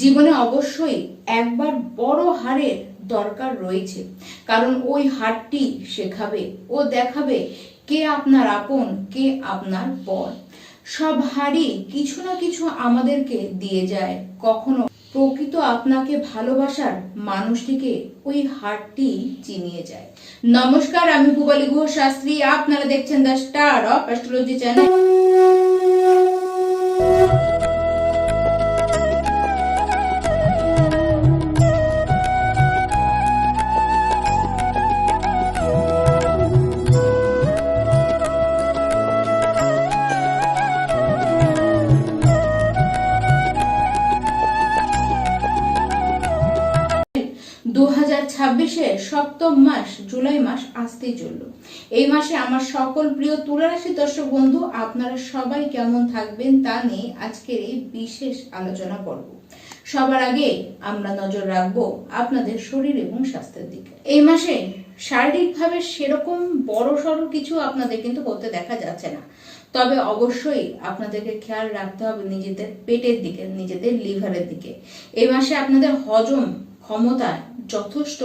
জীবনে অবশ্যই একবার বড় হারের দরকার রয়েছে, কারণ ওই হারটি শেখাবে ও দেখাবে কে আপনার আপন কে আপনার পর। সব হারই কিছু না কিছু আমাদেরকে দিয়ে যায়। কখনো প্রকৃত আপনাকে ভালোবাসার মানুষটিকে ওই হারটি চিনিয়ে যায়। নমস্কার, আমি পূবালী গুহ শাস্ত্রী, আপনারা দেখছেন the star of astrology channel. সপ্তম মাস জুলাই মাস আসতেই চলল। এই মাসে আমার সকল প্রিয় তুলা রাশি দর্শক বন্ধু, আপনারা সবাই কেমন থাকবেন তা নিয়ে আজকের এই বিশেষ আলোচনা পর্ব। সবার আগে আমরা নজর রাখবো আপনাদের শরীর এবং স্বাস্থ্যের দিকে। এই মাসে শারীরিকভাবে সেরকম বড় সড়ো কিছু আপনাদের কিন্তু করতে দেখা যাচ্ছে না, তবে অবশ্যই আপনাদেরকে খেয়াল রাখতে হবে নিজেদের পেটের দিকে, নিজেদের লিভারের দিকে। এই মাসে আপনাদের হজম ক্ষমতা যথেষ্ট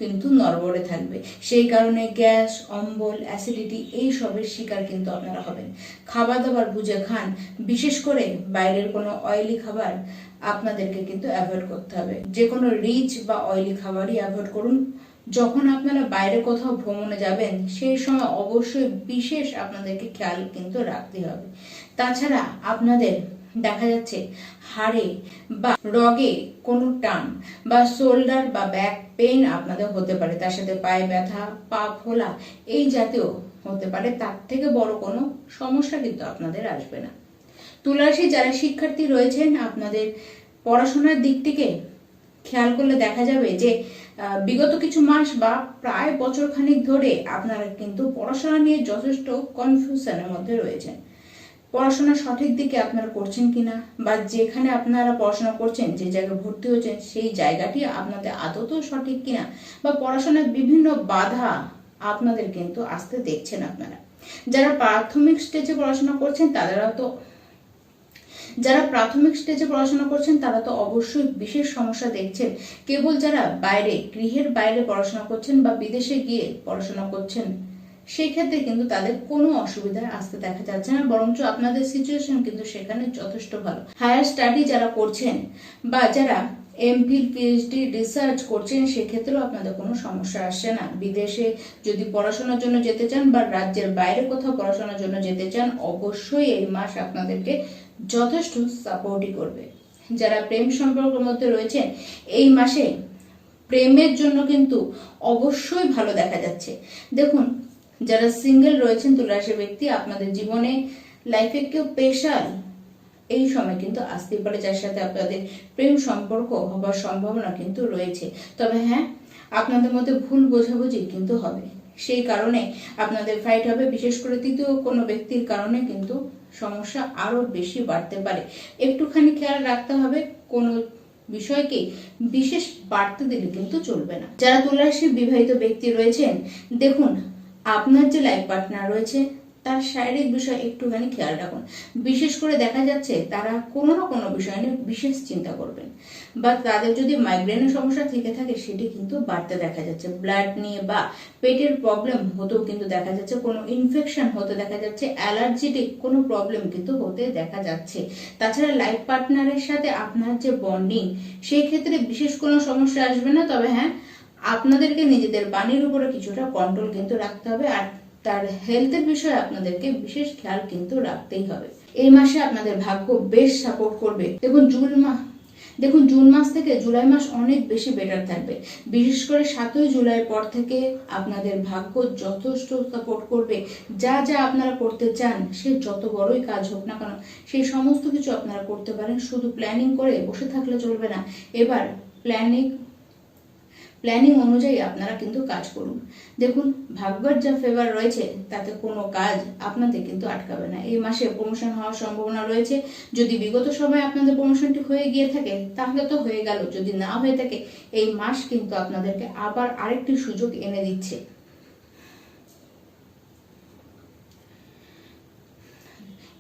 কিন্তু নড়বড়ে থাকবে, সেই কারণে গ্যাস, অম্বল, অ্যাসিডিটি এই সবের শিকার কিন্তু আপনারা হবেন। খাবার দাবার বুঝে খান, বিশেষ করে বাইরের কোনো অয়েলি খাবার আপনাদেরকে কিন্তু অ্যাভয়েড করতে হবে। যে কোনো রিচ বা অয়েলি খাবারই অ্যাভয়েড করুন। যখন আপনারা বাইরে কোথাও ভ্রমণে যাবেন সেই সময় অবশ্যই বিশেষ আপনাদেরকে খেয়াল কিন্তু রাখতে হবে। তাছাড়া আপনাদের দেখা যাচ্ছে হাড়ে বা রগে কোনো টান বা শোল্ডার বা ব্যাক পেইন আপনাদের হতে পারে, তার সাথে পায়ে ব্যথা, পা ফোলা এই জাতীয় হতে পারে। তার থেকে বড় কোনো সমস্যা কিন্তু আপনাদের আসবে না। তুলা রাশি যারা শিক্ষার্থী রয়েছেন, আপনাদের পড়াশোনার দিকটিকে খেয়াল করলে দেখা যাবে যে বিগত কিছু মাস বা প্রায় বছর খানিক ধরে আপনারা কিন্তু পড়াশোনা নিয়ে যথেষ্ট কনফিউশনের মধ্যে রয়েছেন। পড়াশোনা সঠিক দিকে আপনারা করছেন কিনা, বা যেখানে আপনারা পড়াশোনা করছেন, যে জায়গায় ভর্তি হয়েছেন সেই জায়গাটি আপনাদের আদতেও সঠিক কিনা, বা পড়াশোনায় বিভিন্ন বাধা আপনাদের কিন্তু আসতে দেখছেন আপনারা। যারা প্রাথমিক স্টেজে পড়াশোনা করছেন তারা তো অবশ্যই বিশেষ সমস্যা দেখছেন। কেবল যারা বাইরে, গৃহের বাইরে পড়াশোনা করছেন বা বিদেশে গিয়ে পড়াশোনা করছেন, সেই ক্ষেত্রে কিন্তু তাদের কোনো অসুবিধা আসতে দেখা যাচ্ছে না, বরঞ্চ আপনাদের সিচুয়েশন কিন্তু সেখানে যথেষ্ট ভালো। হায়ার স্টাডি যারা করছেন বা যারা এমফিল, পিএইচডি, রিসার্চ করছেন, সেক্ষেত্রেও আপনাদের কোনো সমস্যা আসছে না। বিদেশে যদি পড়াশোনার জন্য যেতে চান বা রাজ্যের বাইরে কোথাও পড়াশোনার জন্য যেতে চান, অবশ্যই এই মাস আপনাদেরকে যথেষ্ট সাপোর্টই করবে। যারা প্রেম সম্পর্কের মধ্যে রয়েছেন, এই মাসে প্রেমের জন্য কিন্তু অবশ্যই ভালো দেখা যাচ্ছে। দেখুন, যারা সিঙ্গেল রয়েছেন তুলা রাশির ব্যক্তি, আপনাদের জীবনে লাইফে কেউ স্পেশাল এই সময় কিন্তু আসতেই পারে, যার সাথে আপনাদের প্রেম সম্পর্ক হবার সম্ভাবনা কিন্তু রয়েছে। তবে হ্যাঁ, আপনাদের মধ্যে ভুল বোঝাবুঝি কিন্তু হবে, সেই কারণে আপনাদের ফাইট হবে। বিশেষ করে তৃতীয় কোনো ব্যক্তির কারণে কিন্তু সমস্যা আরো বেশি বাড়তে পারে। একটুখানি খেয়াল রাখতে হবে, কোনো বিষয়কে বিশেষ বাড়তে দিলে কিন্তু চলবে না। যারা তুলা রাশির বিবাহিত ব্যক্তি রয়েছেন, দেখুন আপনার যে লাইফ পার্টনার রয়েছে তার শারীরিক বিষয় একটুখানি খেয়াল রাখুন। বিশেষ করে দেখা যাচ্ছে তারা কোনো না কোনো বিষয় নিয়ে বিশেষ চিন্তা করবেন, বা তাদের যদি মাইগ্রেনের সমস্যা থেকে থাকে সেটি কিন্তু বাড়তে দেখা যাচ্ছে। ব্লাড নিয়ে বা পেটের প্রবলেম হতেও কিন্তু দেখা যাচ্ছে, কোনো ইনফেকশন হতে দেখা যাচ্ছে, অ্যালার্জিটিক কোনো প্রবলেম কিন্তু হতে দেখা যাচ্ছে। তাছাড়া লাইফ পার্টনারের সাথে আপনার যে বন্ডিং, সেই ক্ষেত্রে বিশেষ কোনো সমস্যা আসবে না। তবে হ্যাঁ, আপনাদেরকে নিজেদের বাণীর উপরে কিছুটা কন্ট্রোল কিন্তু রাখতে হবে, আর তার হেলথের বিষয়ে আপনাদেরকে বিশেষ খেয়াল কিন্তু রাখতেই হবে। এই মাসে আপনাদের ভাগ্য বেশ সাপোর্ট করবে। দেখুন জুন মাস থেকে জুলাই মাস অনেক বেশি বেটার থাকবে। বিশেষ করে 7ই জুলাই পর থেকে আপনাদের ভাগ্য যথেষ্ট সাপোর্ট করবে। যা যা আপনারা করতে চান, সে যত বড়ই কাজ হোক না কেন, সেই সমস্ত কিছু আপনারা করতে পারেন। শুধু প্ল্যানিং করে বসে থাকলে চলবে না, এবার প্ল্যানিং অনুযায়ী আপনারা কিন্তু কাজ করুন। দেখুন, ভাগ্যের যা ফেভার রয়েছে তাতে কোনো কাজ আপনাদের কিন্তু আটকাবে না। এই মাসে প্রমোশন হওয়ার সম্ভাবনা রয়েছে। যদি বিগত সময়ে আপনাদের প্রমোশনটি হয়ে গিয়ে থাকে তাহলে তো হয়ে গেল, যদি না হয়ে থাকে এই মাস কিন্তু আপনাদেরকে আবার আরেকটি সুযোগ এনে দিচ্ছে।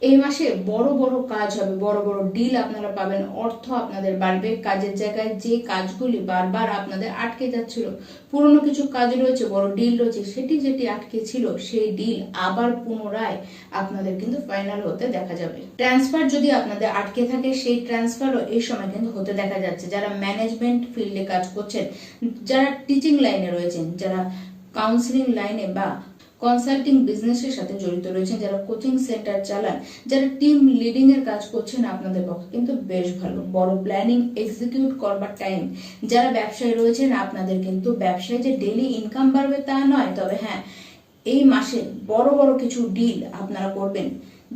এই মাসে বড় বড় কাজ হবে, বড় বড় ডিল আপনারা পাবেন, অর্থ আপনাদের বাড়বে, কাজের জায়গায় যে কাজগুলি বারবার আপনাদের আটকে যাচ্ছিল, পুরনো কিছু কাজ রয়েছে, বড় ডিল রয়েছে, যেটি আটকে ছিল সেই ডিল আবার পুনরায় আপনাদের কিন্তু ফাইনাল হতে দেখা যাবে। ট্রান্সফার যদি আপনাদের আটকে থাকে সেই ট্রান্সফারও এই সময় কিন্তু হতে দেখা যাচ্ছে। যারা ম্যানেজমেন্ট ফিল্ডে কাজ করছেন, যারা টিচিং লাইনে রয়েছেন, যারা কাউন্সিলিং লাইনে বা কনসাল্টিং বিজনেসের সাথে জড়িত রয়েছেন, যারা কোচিং সেন্টার চালান, যারা টিম লিডিং এর কাজ করছেন, আপনাদের পক্ষে কিন্তু বেশ ভালো, বড় প্ল্যানিং এক্সিকিউট করবার টাইম। যারা ব্যবসায়ী রয়েছেন, আপনাদের কিন্তু ব্যবসায় যে ডেইলি ইনকাম বাড়বে তা নয়, তবে হ্যাঁ এই মাসে বড় বড় কিছু ডিল আপনারা করবেন,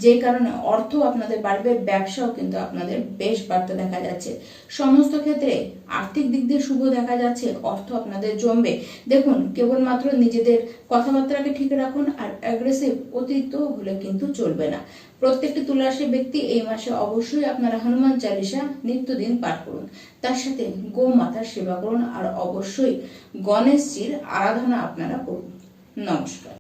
যে কারণে অর্থ আপনাদের বাড়বে, ব্যবসাও কিন্তু আপনাদের বেশ বাড়তে দেখা যাচ্ছে। সমস্ত ক্ষেত্রে আর্থিক দিক দিয়ে শুভ দেখা যাচ্ছে, অর্থ আপনাদের জমবে। দেখুন, কেবলমাত্র নিজেদের কথাবার্তাকে ঠিক রাখুন, আর অ্যাগ্রেসিভ অতিরিক্ত হলে কিন্তু চলবে না। প্রত্যেকটি তুলা রাশির ব্যক্তি এই মাসে অবশ্যই আপনারা হনুমান চালিসা নিত্যদিন পাঠ করুন, তার সাথে গোমাতার সেবা করুন, আর অবশ্যই গণেশজির আরাধনা আপনারা করুন। নমস্কার।